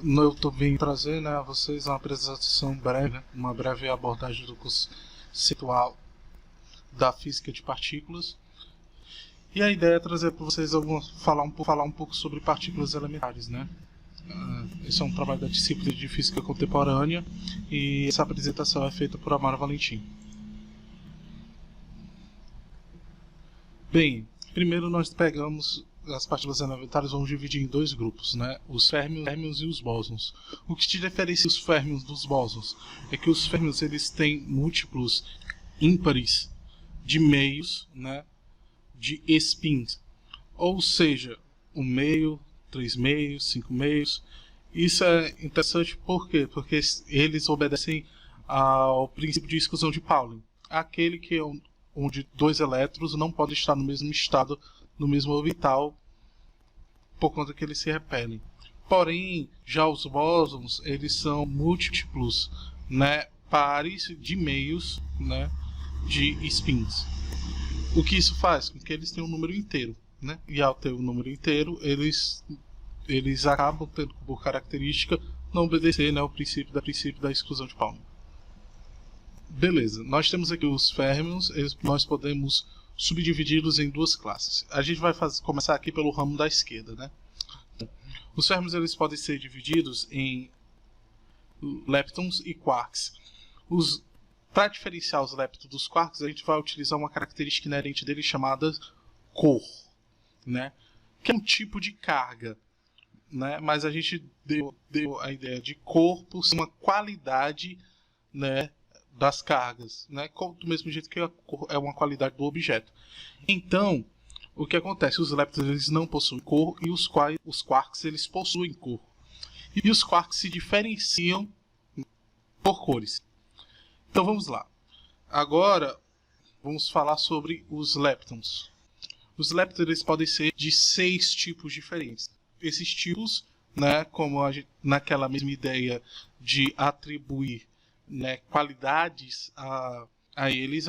Eu estou vindo trazer, né, a vocês uma apresentação breve, uma breve abordagem do conceitual da física de partículas. E a ideia é trazer para vocês falar um pouco sobre partículas elementares, né? Esse é um trabalho da disciplina de física contemporânea e essa apresentação é feita por Amaro Valentim. Bem, primeiro nós pegamos as partículas elementares, vamos dividir em dois grupos, né? Os férmions e os bósons. O que diferencia os férmions dos bósons é que os férmions eles têm múltiplos ímpares de meios, né, de spins, ou seja, 1 meio, 3 meios, 5 meios. Isso é interessante por quê? Porque eles obedecem ao princípio de exclusão de Pauling, aquele que é onde dois elétrons não podem estar no mesmo estado, no mesmo orbital, por conta que eles se repelem. Porém, já os bósons, eles são múltiplos, né, pares de meios, né, de spins. O que isso faz? Com que eles tenham um número inteiro, né? E ao ter um número inteiro, eles acabam tendo por característica não obedecer, né, o princípio da exclusão de Pauling. Beleza, nós temos aqui os férmions, nós podemos subdividi-los em duas classes. A gente vai começar aqui pelo ramo da esquerda, né? Os férmions eles podem ser divididos em leptons e quarks. Para diferenciar os leptons dos quarks, a gente vai utilizar uma característica inerente deles chamada cor, né? Que é um tipo de carga, né? Mas a gente deu a ideia de cor por ser uma qualidade, né, das cargas, né? Do mesmo jeito que a cor é uma qualidade do objeto. Então, o que acontece? Os leptons eles não possuem cor e os quarks eles possuem cor. E os quarks se diferenciam por cores. Então vamos lá. Agora vamos falar sobre os leptons. Os leptons eles podem ser de 6 tipos diferentes. Esses tipos, né, como naquela mesma ideia de atribuir, né, qualidades a eles,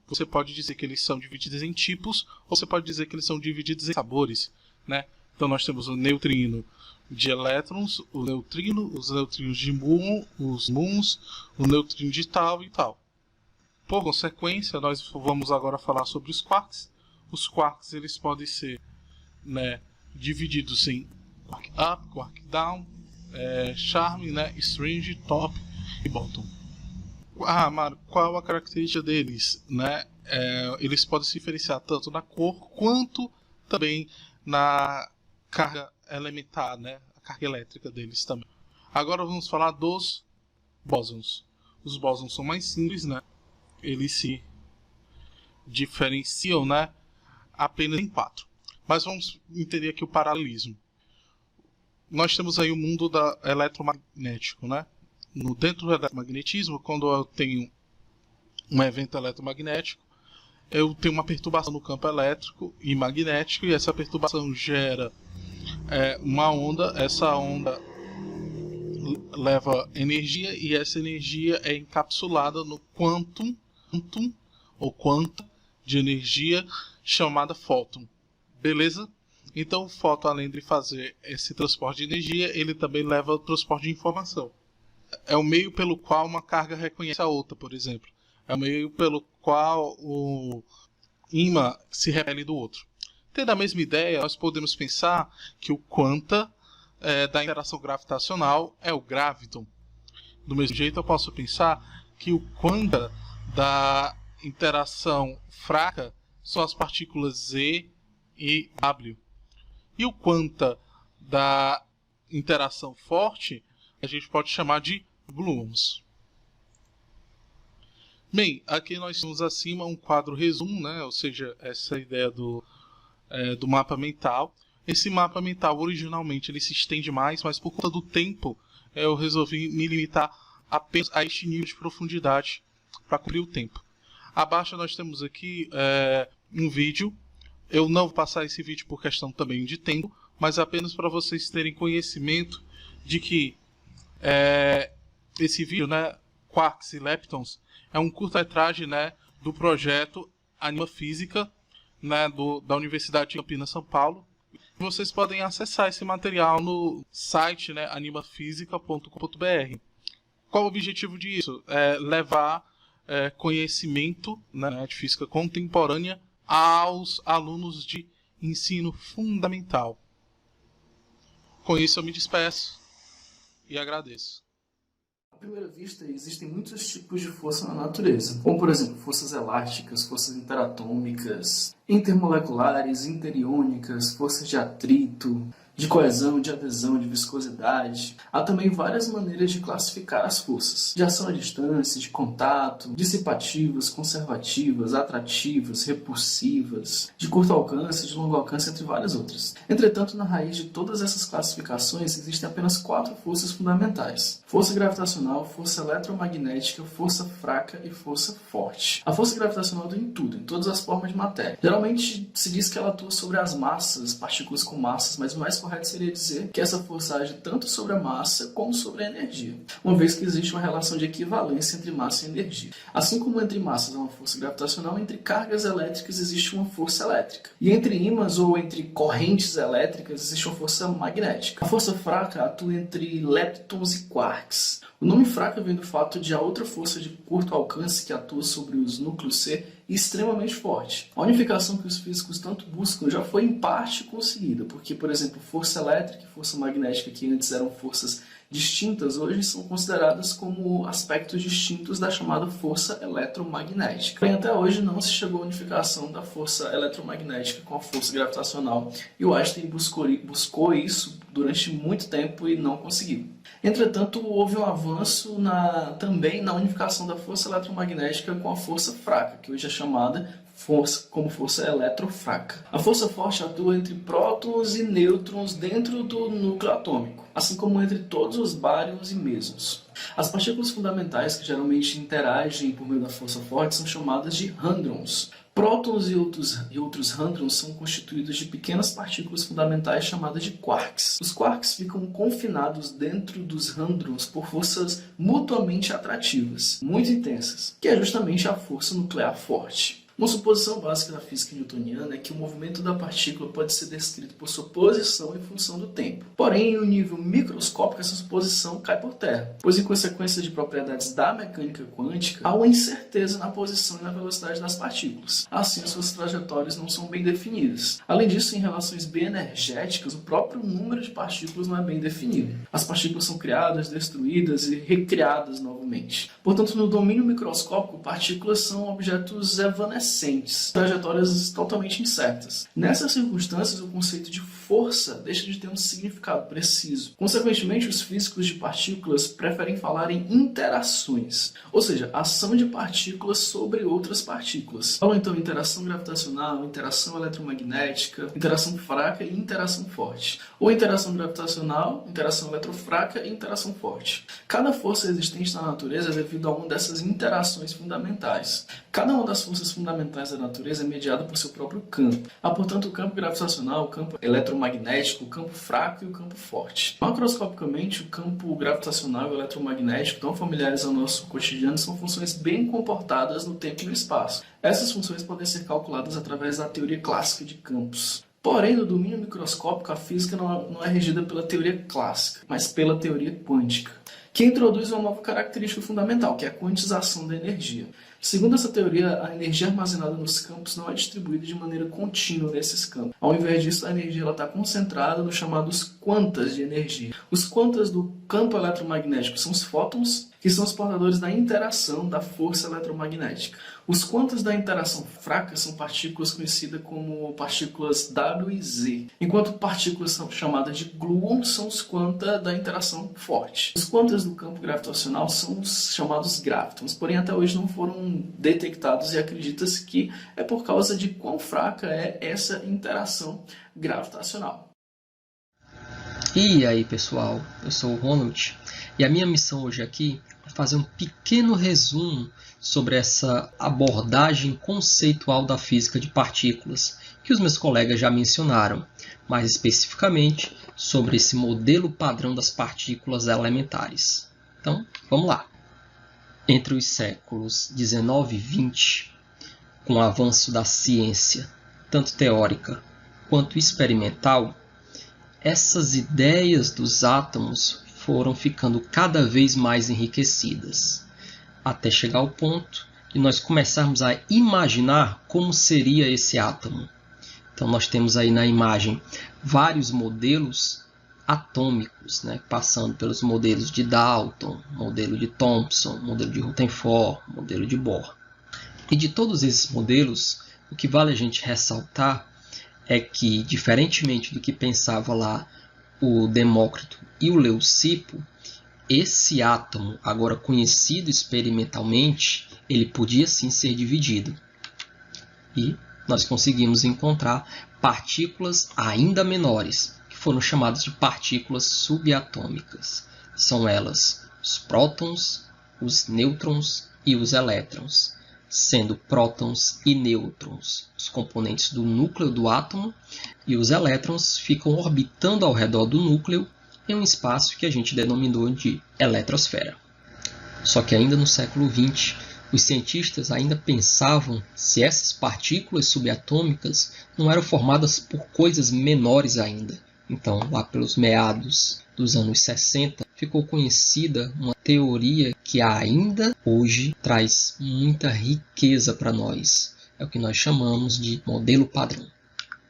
você pode dizer que eles são divididos em tipos, ou você pode dizer que eles são divididos em sabores, né? Então nós temos o neutrino de elétrons, os neutrinos de muon, os muons, o neutrino de tal e tal. Por consequência, nós vamos agora falar sobre os quarks. Os quarks eles podem ser, né, divididos em quark up, quark down, charm, né, string, top e bottom. Mário, qual a característica deles, né? Eles podem se diferenciar tanto na cor quanto também na carga elementar, né? A carga elétrica deles também. Agora vamos falar dos bósons. Os bósons são mais simples, né? Eles se diferenciam, né, apenas em 4. Mas vamos entender aqui o paralelismo. Nós temos aí o mundo eletromagnético, né? Dentro do eletromagnetismo, quando eu tenho um evento eletromagnético, eu tenho uma perturbação no campo elétrico e magnético, e essa perturbação gera uma onda. Essa onda leva energia, e essa energia é encapsulada no quantum ou quanta de energia chamada fóton. Beleza? Então o fóton, além de fazer esse transporte de energia, ele também leva o transporte de informação. É o meio pelo qual uma carga reconhece a outra, por exemplo. É o meio pelo qual o ímã se repele do outro. Tendo a mesma ideia, nós podemos pensar que o quanta da interação gravitacional é o graviton. Do mesmo jeito, eu posso pensar que o quanta da interação fraca são as partículas Z e W. E o quanta da interação forte a gente pode chamar de gluons. Bem, aqui nós temos acima um quadro resumo, né? Ou seja, essa ideia do mapa mental. Esse mapa mental, originalmente, ele se estende mais, mas por conta do tempo, eu resolvi me limitar apenas a este nível de profundidade para cobrir o tempo. Abaixo nós temos aqui um vídeo. Eu não vou passar esse vídeo por questão também de tempo, mas apenas para vocês terem conhecimento de que esse vídeo, né, Quarks e Leptons, é um curta-metragem, né, do projeto Anima Física, né, da Universidade de Campinas, São Paulo. Vocês podem acessar esse material no site, né, animafísica.com.br. Qual o objetivo disso? É levar conhecimento, né, de física contemporânea aos alunos de ensino fundamental. Com isso eu me despeço e agradeço. À primeira vista, existem muitos tipos de força na natureza, como por exemplo forças elásticas, forças interatômicas, intermoleculares, interiônicas, forças de atrito, de coesão, de adesão, de viscosidade. Há também várias maneiras de classificar as forças: de ação à distância, de contato, dissipativas, conservativas, atrativas, repulsivas, de curto alcance, de longo alcance, entre várias outras. Entretanto, na raiz de todas essas classificações existem apenas 4 forças fundamentais: força gravitacional, força eletromagnética, força fraca e força forte. A força gravitacional atua em tudo, em todas as formas de matéria. Geralmente se diz que ela atua sobre as massas, partículas com massas, mas o mais correto seria dizer que essa força age tanto sobre a massa como sobre a energia, uma vez que existe uma relação de equivalência entre massa e energia. Assim como entre massas há uma força gravitacional, entre cargas elétricas existe uma força elétrica. E entre ímãs ou entre correntes elétricas existe uma força magnética. A força fraca atua entre leptons e quarks. O nome fraca vem do fato de a outra força de curto alcance que atua sobre os núcleos ser extremamente forte. A unificação que os físicos tanto buscam já foi em parte conseguida, porque, por exemplo, força elétrica e força magnética, que antes eram forças distintas, hoje são consideradas como aspectos distintos da chamada força eletromagnética. Porém, até hoje não se chegou à unificação da força eletromagnética com a força gravitacional, e o Einstein buscou isso durante muito tempo e não conseguiu. Entretanto, houve um avanço também na unificação da força eletromagnética com a força fraca, que hoje é chamada como força eletrofraca. A força forte atua entre prótons e nêutrons dentro do núcleo atômico, assim como entre todos os bárions e mesons. As partículas fundamentais que geralmente interagem por meio da força forte são chamadas de hadrons. Prótons e outros hadrons são constituídos de pequenas partículas fundamentais chamadas de quarks. Os quarks ficam confinados dentro dos hadrons por forças mutuamente atrativas, muito intensas, que é justamente a força nuclear forte. Uma suposição básica da física newtoniana é que o movimento da partícula pode ser descrito por sua posição em função do tempo. Porém, no nível microscópico, essa suposição cai por terra, pois em consequência de propriedades da mecânica quântica, há uma incerteza na posição e na velocidade das partículas. Assim, as suas trajetórias não são bem definidas. Além disso, em relações bem energéticas, o próprio número de partículas não é bem definido. As partículas são criadas, destruídas e recriadas novamente. Portanto, no domínio microscópico, partículas são objetos evanescentes, trajetórias totalmente incertas. Nessas circunstâncias, o conceito de força deixa de ter um significado preciso. Consequentemente, os físicos de partículas preferem falar em interações, ou seja, ação de partículas sobre outras partículas. Falam então interação gravitacional, interação eletromagnética, interação fraca e interação forte, ou interação gravitacional, interação eletrofraca e interação forte. Cada força existente na natureza é devido a uma dessas interações fundamentais. Cada uma das forças fundamentais da natureza é mediada por seu próprio campo. Há, portanto, o campo gravitacional, o campo eletromagnético, o campo fraco e o campo forte. Macroscopicamente, o campo gravitacional e o eletromagnético, tão familiares ao nosso cotidiano, são funções bem comportadas no tempo e no espaço. Essas funções podem ser calculadas através da teoria clássica de campos. Porém, no domínio microscópico, a física não é regida pela teoria clássica, mas pela teoria quântica, que introduz uma nova característica fundamental, que é a quantização da energia. Segundo essa teoria, a energia armazenada nos campos não é distribuída de maneira contínua nesses campos. Ao invés disso, a energia está concentrada nos chamados quantas de energia. Os quantas do campo eletromagnético são os fótons, que são os portadores da interação da força eletromagnética. Os quantas da interação fraca são partículas conhecidas como partículas W e Z, enquanto partículas chamadas de gluons são os quanta da interação forte. Os quantas do campo gravitacional são os chamados gravitons, porém até hoje não foram detectados e acredita-se que é por causa de quão fraca é essa interação gravitacional. E aí pessoal, eu sou o Ronald e a minha missão hoje aqui é fazer um pequeno resumo sobre essa abordagem conceitual da física de partículas que os meus colegas já mencionaram, mais especificamente sobre esse modelo padrão das partículas elementares. Então, vamos lá. Entre os séculos 19 e 20, com o avanço da ciência, tanto teórica quanto experimental, essas ideias dos átomos foram ficando cada vez mais enriquecidas, até chegar ao ponto de nós começarmos a imaginar como seria esse átomo. Então nós temos aí na imagem vários modelos atômicos, né? Passando pelos modelos de Dalton, modelo de Thomson, modelo de Rutherford, modelo de Bohr. E de todos esses modelos, o que vale a gente ressaltar é que, diferentemente do que pensava lá o Demócrito e o Leucipo, esse átomo, agora conhecido experimentalmente, ele podia sim ser dividido. E nós conseguimos encontrar partículas ainda menores, que foram chamadas de partículas subatômicas. São elas os prótons, os nêutrons e os elétrons, sendo prótons e nêutrons os componentes do núcleo do átomo, e os elétrons ficam orbitando ao redor do núcleo em um espaço que a gente denominou de eletrosfera. Só que ainda no século XX, os cientistas ainda pensavam se essas partículas subatômicas não eram formadas por coisas menores ainda. Então, lá pelos meados dos anos 60, ficou conhecida uma teoria que ainda hoje traz muita riqueza para nós. É o que nós chamamos de modelo padrão.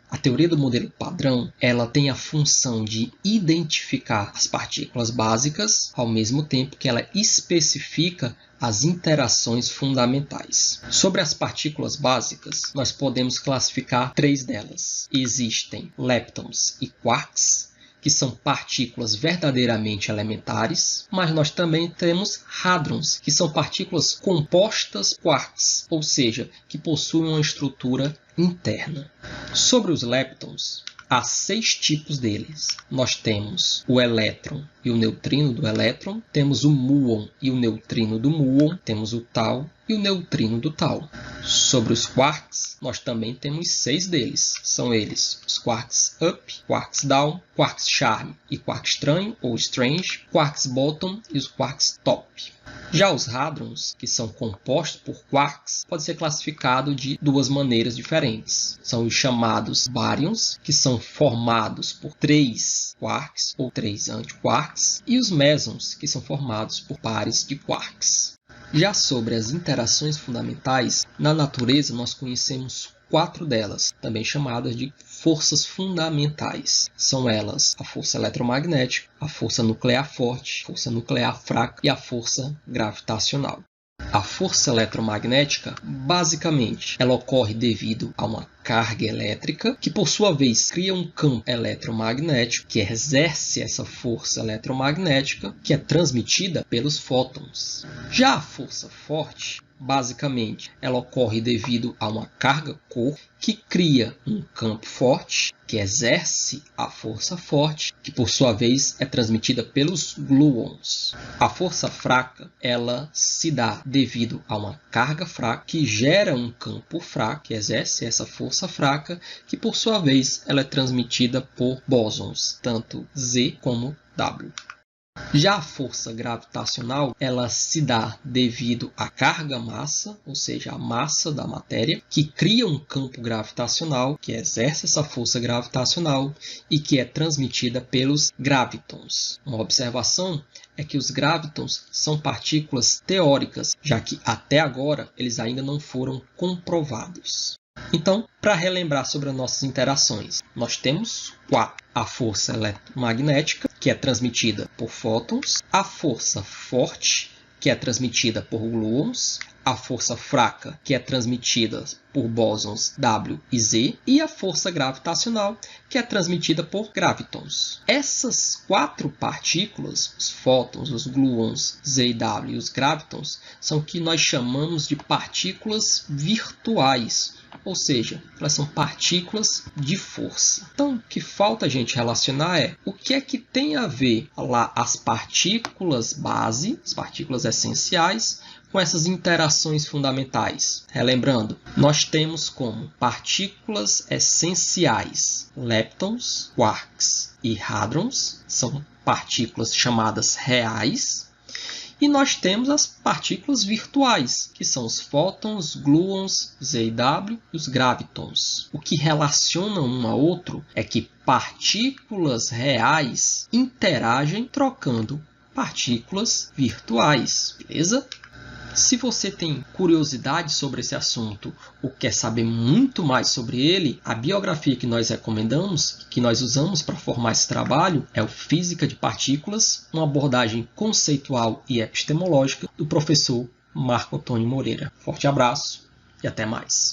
A teoria do modelo padrão, ela tem a função de identificar as partículas básicas, ao mesmo tempo que ela especifica as interações fundamentais. Sobre as partículas básicas, nós podemos classificar 3 delas. Existem leptons e quarks, que são partículas verdadeiramente elementares, mas nós também temos hadrons, que são partículas compostas quarks, ou seja, que possuem uma estrutura interna. Sobre os leptons, há 6 tipos deles. Nós temos o elétron e o neutrino do elétron, temos o muon e o neutrino do muon, temos o tau e o neutrino do tau. Sobre os quarks, nós também temos 6 deles. São eles os quarks up, quarks down, quarks charm e quark estranho ou strange, quarks bottom e os quarks top. Já os hadrons, que são compostos por quarks, pode ser classificado de 2 maneiras diferentes. São os chamados baryons, que são formados por 3 quarks ou 3 antiquarks, e os mesons, que são formados por pares de quarks. Já sobre as interações fundamentais, na natureza nós conhecemos 4 delas, também chamadas de forças fundamentais. São elas a força eletromagnética, a força nuclear forte, a força nuclear fraca e a força gravitacional. A força eletromagnética, basicamente, ela ocorre devido a uma carga elétrica, que por sua vez cria um campo eletromagnético que exerce essa força eletromagnética, que é transmitida pelos fótons. Já a força forte, basicamente, ela ocorre devido a uma carga corpo que cria um campo forte, que exerce a força forte, que por sua vez é transmitida pelos gluons. A força fraca, ela se dá devido a uma carga fraca que gera um campo fraco, que exerce essa força fraca, que por sua vez ela é transmitida por bósons, tanto Z como W. Já a força gravitacional, ela se dá devido à carga-massa, ou seja, a massa da matéria, que cria um campo gravitacional, que exerce essa força gravitacional e que é transmitida pelos gravitons. Uma observação é que os gravitons são partículas teóricas, já que até agora eles ainda não foram comprovados. Então, para relembrar sobre as nossas interações, nós temos 4. A força eletromagnética, que é transmitida por fótons, a força forte, que é transmitida por gluons, a força fraca, que é transmitida por bósons W e Z, e a força gravitacional, que é transmitida por gravitons. Essas 4 partículas, os fótons, os gluons, Z e W e os gravitons, são o que nós chamamos de partículas virtuais, ou seja, elas são partículas de força. Então, o que falta a gente relacionar é o que é que tem a ver lá as partículas base, as partículas essenciais, com essas interações fundamentais. Relembrando, nós temos como partículas essenciais leptons, quarks e hadrons, são partículas chamadas reais, E nós temos as partículas virtuais, que são os fótons, gluons, ZeW e os gravitons. O que relaciona um a outro é que partículas reais interagem trocando partículas virtuais, beleza? Se você tem curiosidade sobre esse assunto ou quer saber muito mais sobre ele, a biografia que nós recomendamos, que nós usamos para formar esse trabalho, é o Física de Partículas, uma abordagem conceitual e epistemológica do professor Marco Antônio Moreira. Forte abraço e até mais.